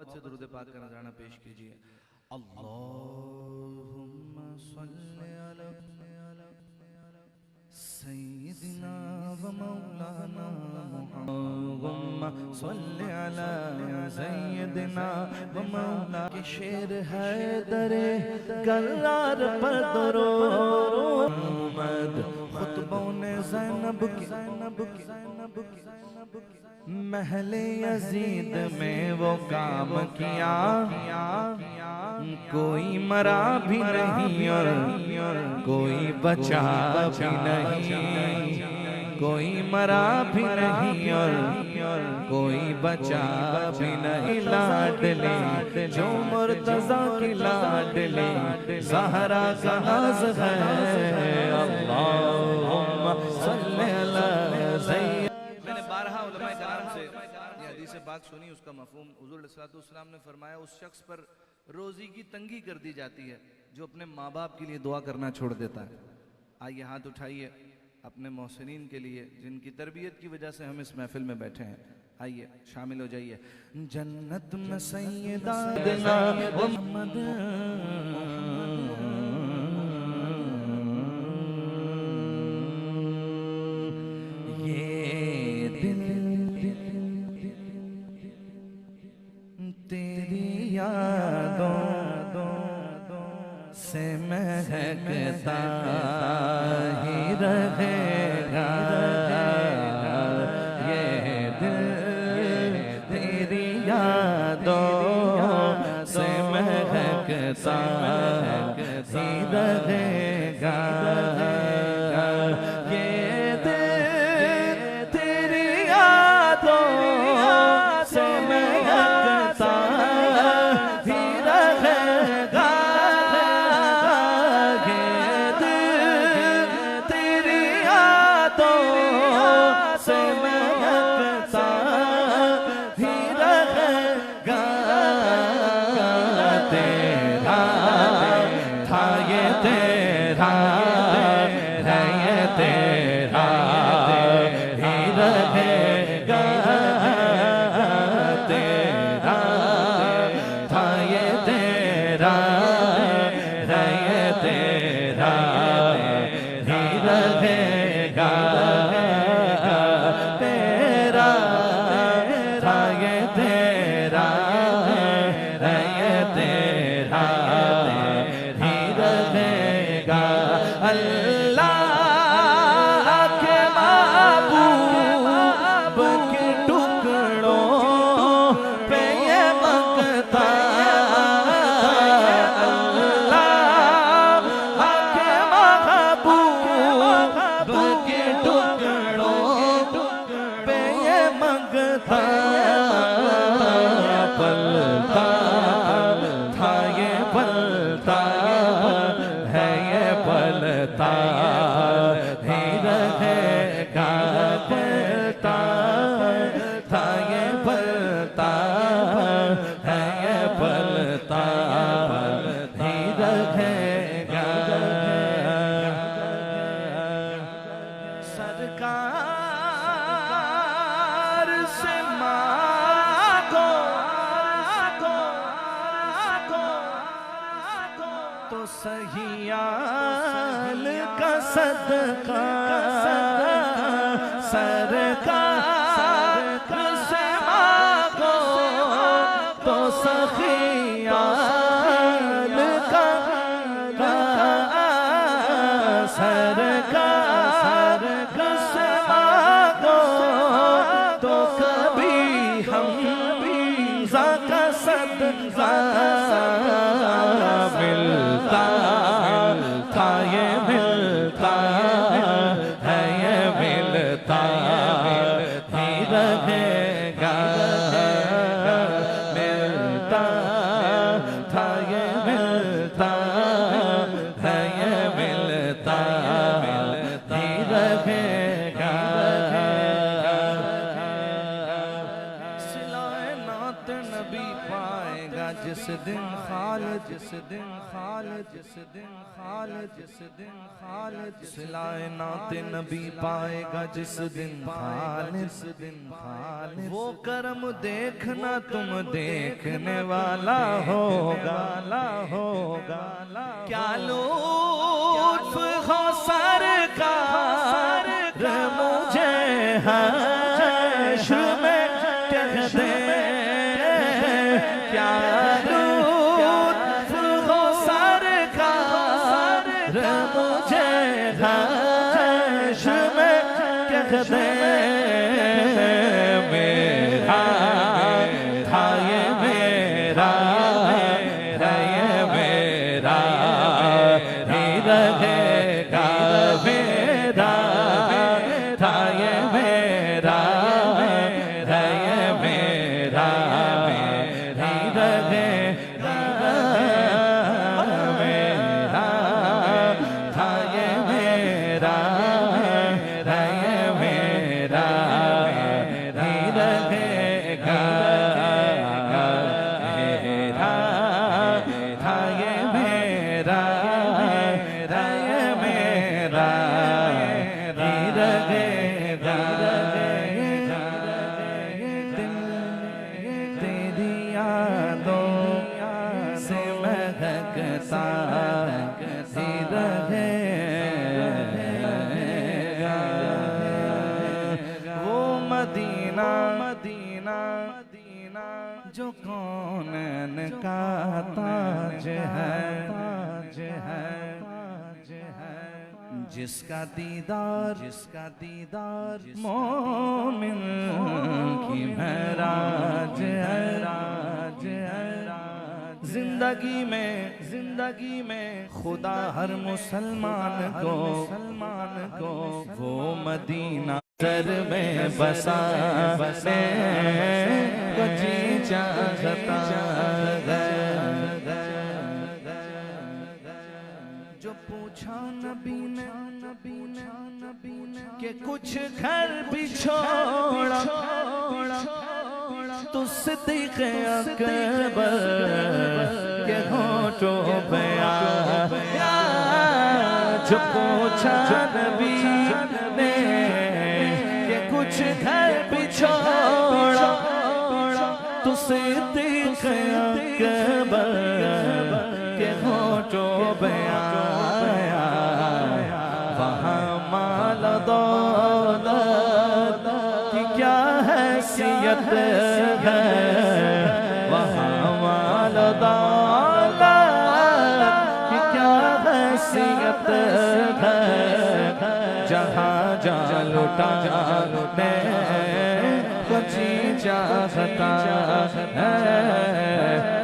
मोहब्बत से दुरूद पाक का नज़राना पेश कीजिए। अल्लाहुम्मा सल्ली अला सय्यिदिना व मौलाना मुहम्मद सल्ली अला सय्यिदिना व मौलाना के शेर है दरे करार पर दरूद खुतबों ने ज़ैनब की महले यजीद में वो काम किया, कोई मरा भी नहीं और कोई बचा भी नहीं, कोई मरा भी नहीं और कोई बचा भी नहीं। लाडली जो मुर्तज़ा की लाडली ज़हरा का नाज़ है। अल्लाहुम्मा सल्ली अला सय्यिद। मैंने बारहा उलमाए कराम से ये हदीस पाक सुनी, उसका मफ़हूम हुज़ूर अलैहिस्सलातु वस्सलाम ने फरमाया उस शख्स पर रोज़ी की तंगी कर दी जाती है जो अपने माँ बाप के लिए दुआ करना छोड़ देता है। आइए हाथ उठाइए अपने मोहसिनीन के लिए जिनकी तरबियत की वजह से हम इस महफिल में बैठे हैं। आइए शामिल हो जाइए। जन्नत में सैयदा मोहम्मद ये दिल तेरी यादों से महकता ही रहेगा। ये दिल तेरी यादों से महकता ही रहेगा। ये दिल तेरी यादों से महकता ही रहेगा। सहियाल का सदका सरकार से मांगो तो सहियाल का सरकार से मांगो तो कभी हम ज़ाका सदका मिलता था। ये मिलता है, ये मिलता ही रहेगा। मिलता था, ये मिलता है, ये मिलता ही रहेगा। सिलाए नात नबी पाएगा जिस दिन खालिद, जिस दिन खालिद, जिस दिन खालिद, जिस दिन खालिद, सिलाए नाते नबी पाएगा जिस दिन खालिद, जिस दिन खालिद। वो करम देखना तुम देखने वाला होगा, होगा क्या लुत्फ हो सरकार मुझे हश्र में कहते क्या लुत्फ हो सरकार मुझे हश्र में कहते मेरा था ये मेरा है ये मेरा ही रहेगा मेरा था ये मेरा है ये मेरा ही रहेगा मेरा था ये मेरा है ये मेरा ही रहेगा मेरा था ये मेरा है ये मेरा ही रहेगा। तेरी यादों से महकता ही रहेगा वो मदीना, मदीना, मदीना जो कौनैन का ताज है, ताज है, ताज है जिसका दीदार, जिसका दीदार मोमिन की महराज है, राज है। जिंदगी में, जिंदगी में खुदा हर मुसलमान को, मुसलमान को वो मदीना सर में बसा बसे जी चाहता जो पूछा नबी ने, नबी ने, नबी ने कि कुछ घर भी छोड़ा तो सिद्दीक़ अकबर के होठों पे आया जो पूछा नबी ने कि कुछ घर भी छोड़ा तो सिद्दीक़ अकबर के होठों पे आया वहाँ माल दौलत की क्या हैसियत है वहाँ माल दौलत की क्या हैसियत है जहाँ जा लुटा लुटे कुछ चाहता है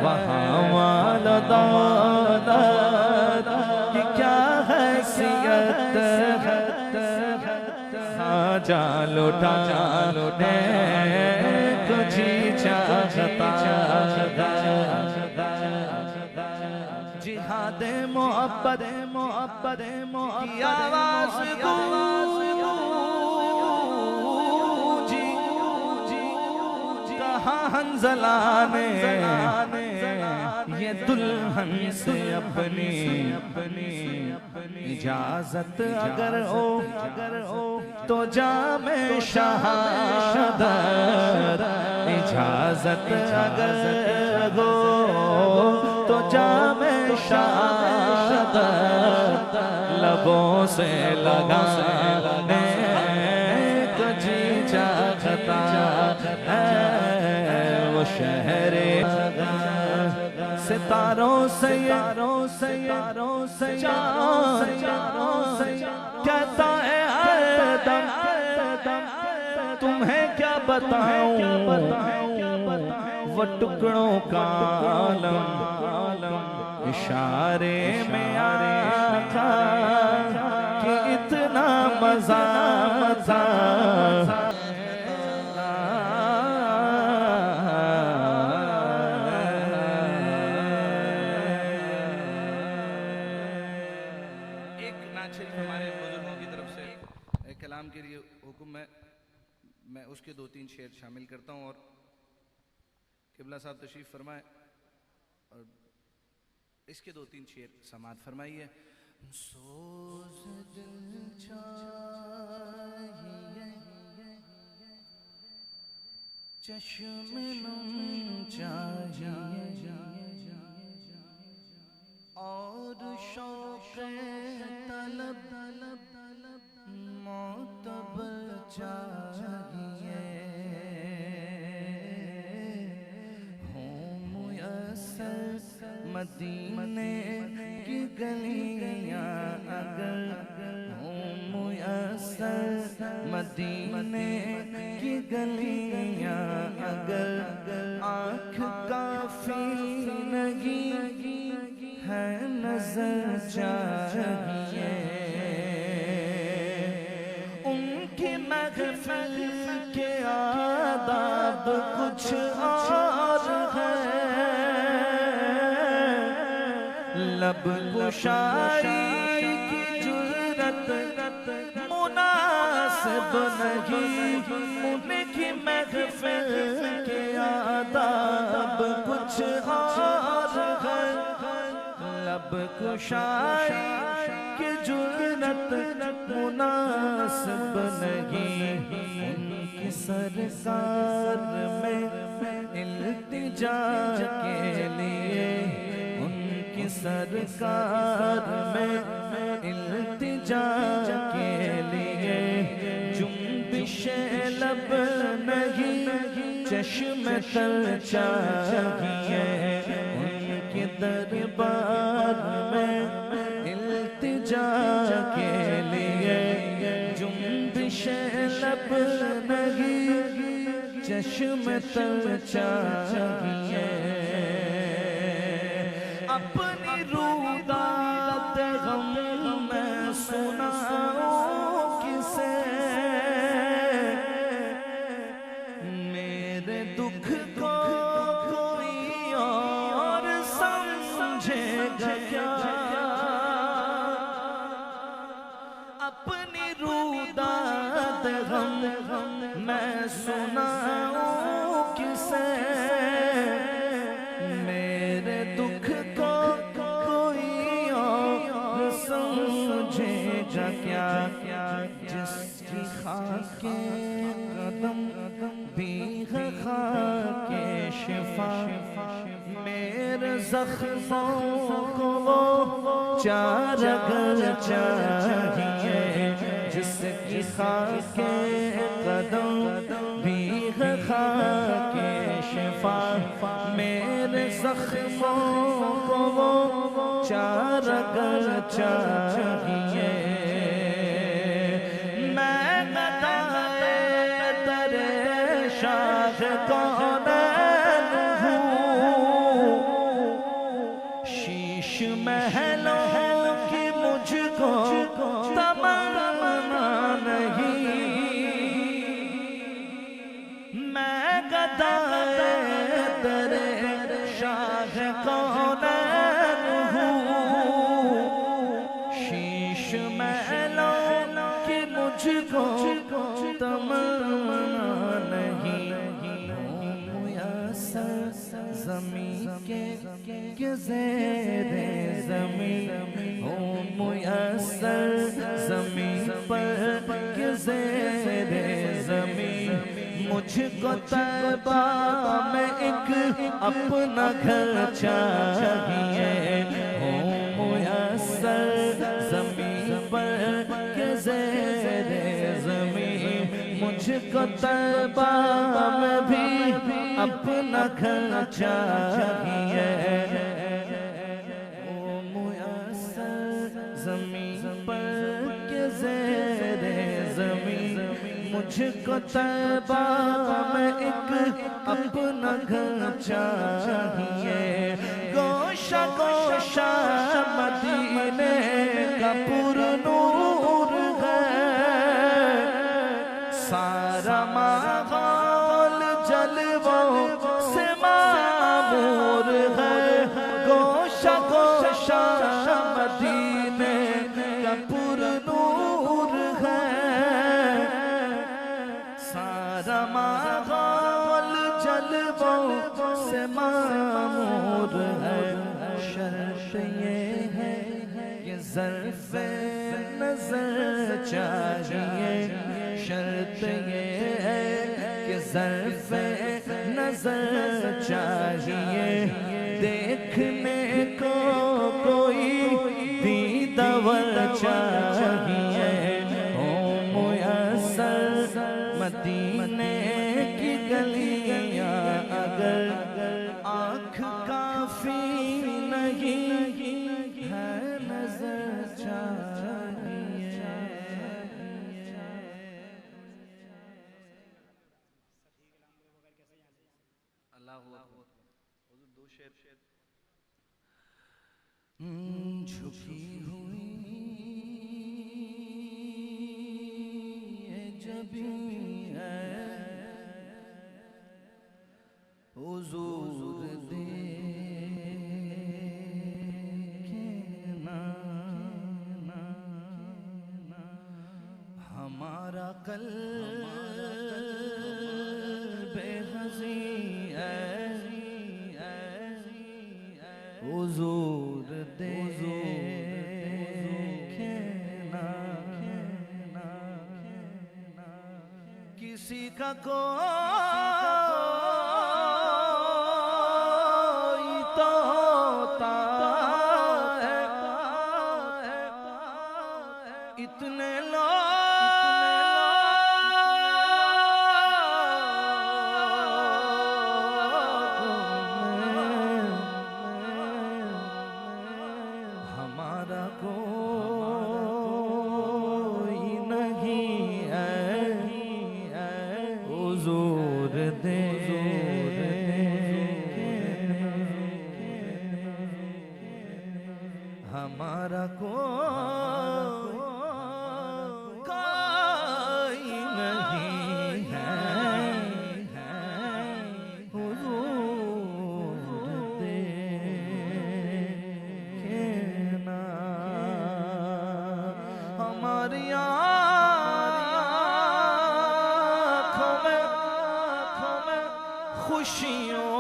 वहाँ माल दौलत की क्या हैसियत है जा लुटा लुटे कुछ चाहता जिहाद मोहब्बत मोहब्बत की आवाज़ गूंजी कहा हंज़ला ने ये दुल्हन से अपनी इजाजत अगर हो तो जामे शहादत इजाजत अगर हो तो जामे शहादत लबों से लगाने को जी चाहता है वो शहरे सितारों से कहता है हरदम तुम्हें क्या बताऊं वो टुकड़ों का आलम इशारे में आका कि इतना मजा मजा कलाम के लिए हुक्म मैं उसके 2-3 शेर शामिल करता हूँ और किबला साहब तशरीफ फरमाए और इसके 2-3 शेर समात फरमाइए। सोज दिल चाहिए, चश्मे नम चाहिए, और शौक़ तलब मोतबर चाहिए। मदीने की गलियां अगर हों मुयस्सर, मदीने की गलियां अगर आँख काफी नहीं है नजर चाहिए। उनकी महफिल के आदाब कुछ और है, लब कुशाई की जुर्रत मुनासिब नहीं। उनकी महफिल के आदाब कुछ और है, लब कुशाई की जुर्रत मुनासिब नहीं। उनकी सरकार में इल्तिजा के लिए, सरकार में इल्तिजा के लिए जुम्बिशे लब नहीं चश्मे तर चाहिए। उनके दरबार में इल्तिजा के लिए जुम्बिशे लब नहीं चश्मे तर चाहिए। अपनी रूदात गम मैं सुनाऊं किसे, मेरे दुख को कोई और समझेगा क्या। अपनी रूदात गम मैं सुनाऊं किसे, मेरे दुख समझेगा क्या। जिसकी खाके कदम भी है खाके शिफा, मेरे जख्मों को वो चारगर चाहिए। जिसकी खाके कदम भी है खाके शिफा, मेरे जख्मों को वो चारगर चाहिए। मैं गदाए तेरे शाह कौनैन हूँ, शीश महलों की मुझको तमन्ना नहीं। मैं गदाए तेरे शाह कौनैन हूँ, शीश महलों की मुझको तमन्ना नहीं। मुयस्सर ज़मीं के ज़ेरे ज़मीं हो, मुयस्सर ज़मीं पर के ज़ेरे ज़मीं। मुझको तैबा में एक अपना घर चाहिए। हो मुयस्सर ज़मीं पर के ज़ेरे ज़मीं, मुझको तैबा में भी अपना घर चाहिए। हो मुयस्सर ज़मीं पर के ज़ेरे ज़मीं, मुझको तैबा में एक अपना घर चाहिए। गोशा गोशा मदीने का पुरनूर है, सारा माहौल जलवों से मामूर है। गोशा गोशा मदीने का पुरनूर है, सारा माहौल जलवों शर्त ये है कि ज़र्फ़े नज़र चाहिए, शर्त ये है कि ज़र्फ़े नज़र चाहिए, देखने को कोई दीदार चाहिए, हो मुयस्सर मदीने की गलियां अगर आँख काफ़ी नहीं है नज़र चाहिए। अल्लाह दो शेर झुकी हुई जब है हुजूर देखना, हमारा क़ल्ब हज़ीं है हुजूर देखना, किसी का कोई तोता है, इतने हमारा कोई नहीं है हुजूर हमारा कोई नहीं है हुजूर देखना, हमारी आँखों में खुशियों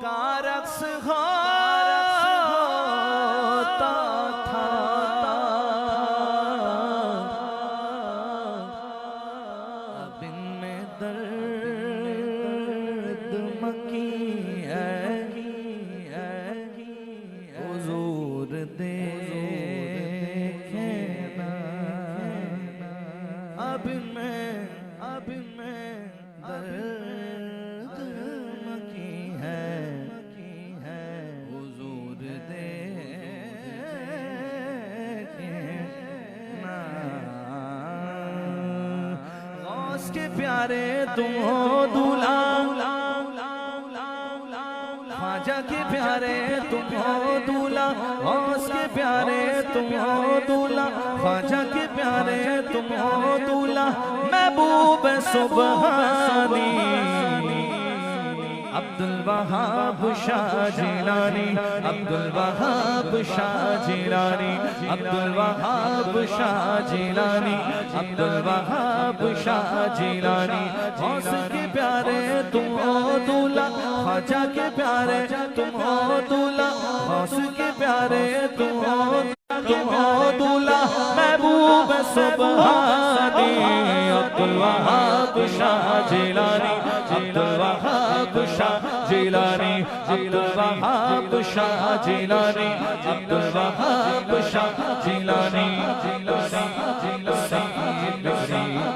का रक्स होता था, अब इनमें दर्द मकी है हुजूर देखना, अब मैं दर्द मकी है हुजूर देखना। गौस के प्यारे तुम हो दूल्हा, ख्वाजा के प्यारे तुम हो दूल्हा, गौस के प्यारे तुम हो दूल्हा, ख्वाजा के प्यारे तुम हो दूल्हा, महबूब सुबहानी अब्दुल वहाब शाह जिलानी, अब्दुल वहाब शाह जिलानी, अब्दुल वहाब शाह जिलानी, अब्दुल वहाब शाह जिलानी, गौस के प्यारे तुम हो दूल्हा, ख्वाजा के प्यारे तुम हो दूल्हा, गौस के प्यारे तुम हो दूल्हा, महबूब सुबहानी अब्दुल वहाब शाह जिलानी, अब्दुल वहाब शाह जिलानी, अब्दुल वहाब शाह जिलानी, अब्दुल वहाब शाह जिलानी,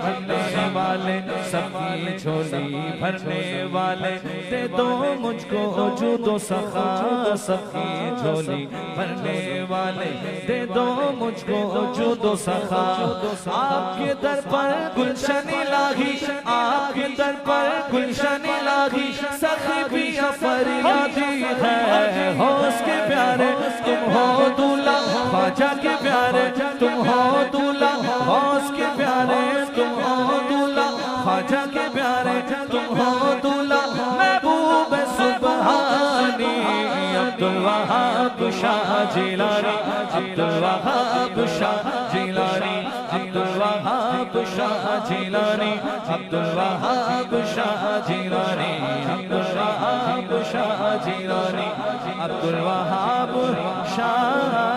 भरने वाले सबकी झोली भरने वाले, दे दो मुझको जुदो सखा सबकी झोली भरने वाले, दे दो मुझको जुदो सखा, आपके दर पर गुलशन इलाही, आपके दर पर गुलशन इलाही, सखी भी फरियादी है, होश के प्यारे तुम हो दूल्हा, ख्वाजा के प्यारे तुम हो दूल्हा, होश के प्यारे तुम हो दूल्हा, ख्वाजा के प्यारे तुम हो दूल्हा, महबूब सुबहानी अब्दुल वहाब शाह जिलानी, अब्दुल वहाब शाह जिलानी, अब्दुल वहाब शाह जिलानी, अब्दुल वहाब शाह जिलानी, अब्दुल वहाब शाह जिलानी अब्दुल वहाब शाह